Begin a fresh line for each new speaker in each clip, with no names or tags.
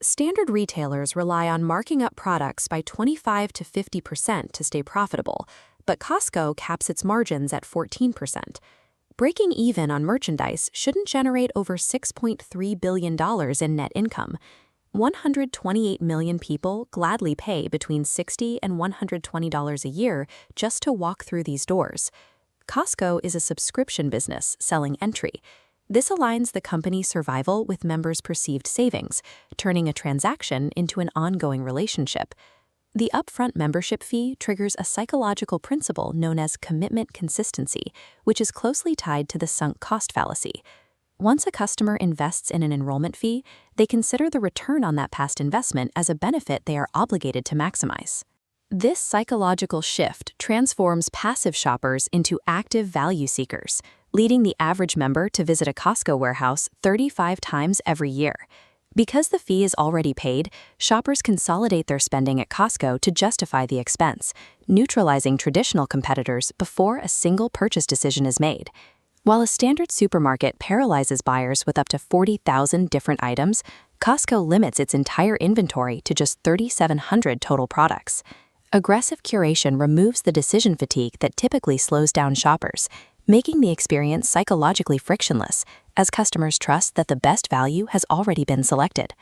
Standard retailers rely on marking up products by 25 to 50% to stay profitable, but Costco caps its margins at 14%. Breaking even on merchandise shouldn't generate over $6.3 billion in net income. 128 million people gladly pay between $60 and $120 a year just to walk through these doors. Costco is a subscription business selling entry. This aligns the company's survival with members' perceived savings, turning a transaction into an ongoing relationship. The upfront membership fee triggers a psychological principle known as commitment consistency, which is closely tied to the sunk cost fallacy. Once a customer invests in an enrollment fee, they consider the return on that past investment as a benefit they are obligated to maximize. This psychological shift transforms passive shoppers into active value seekers, leading the average member to visit a Costco warehouse 35 times every year. Because the fee is already paid, shoppers consolidate their spending at Costco to justify the expense, neutralizing traditional competitors before a single purchase decision is made. While a standard supermarket paralyzes buyers with up to 40,000 different items, Costco limits its entire inventory to just 3,700 total products. Aggressive curation removes the decision fatigue that typically slows down shoppers, making the experience psychologically frictionless, as customers trust that the best value has already been selected.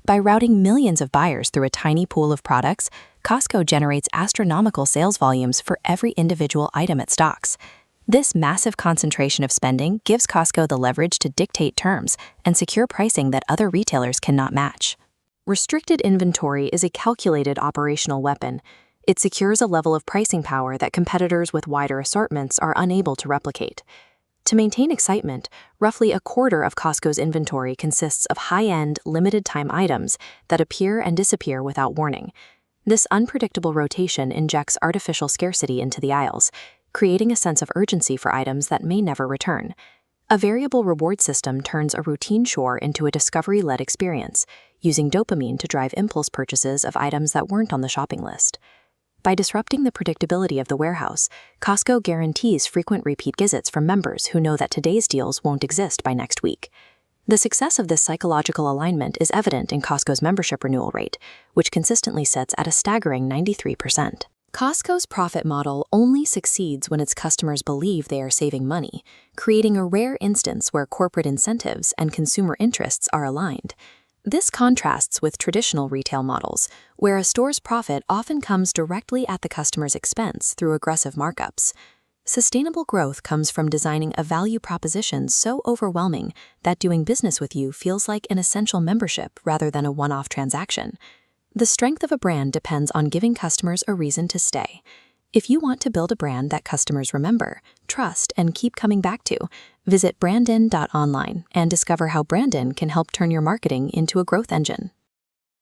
By routing millions of buyers through a tiny pool of products, Costco generates astronomical sales volumes for every individual item it stocks. This massive concentration of spending gives Costco the leverage to dictate terms and secure pricing that other retailers cannot match. Restricted inventory is a calculated operational weapon. It secures a level of pricing power that competitors with wider assortments are unable to replicate. To maintain excitement, roughly a quarter of Costco's inventory consists of high-end, limited-time items that appear and disappear without warning. This unpredictable rotation injects artificial scarcity into the aisles, creating a sense of urgency for items that may never return. A variable reward system turns a routine chore into a discovery-led experience, using dopamine to drive impulse purchases of items that weren't on the shopping list. By disrupting the predictability of the warehouse, Costco guarantees frequent repeat visits from members who know that today's deals won't exist by next week. The success of this psychological alignment is evident in Costco's membership renewal rate, which consistently sits at a staggering 93%. Costco's profit model only succeeds when its customers believe they are saving money, creating a rare instance where corporate incentives and consumer interests are aligned. This contrasts with traditional retail models, where a store's profit often comes directly at the customer's expense through aggressive markups. Sustainable growth comes from designing a value proposition so overwhelming that doing business with you feels like an essential membership rather than a one-off transaction. The strength of a brand depends on giving customers a reason to stay. If you want to build a brand that customers remember, trust, and keep coming back to, visit brandinn.online and discover how Brandinn can help turn your marketing into a growth engine.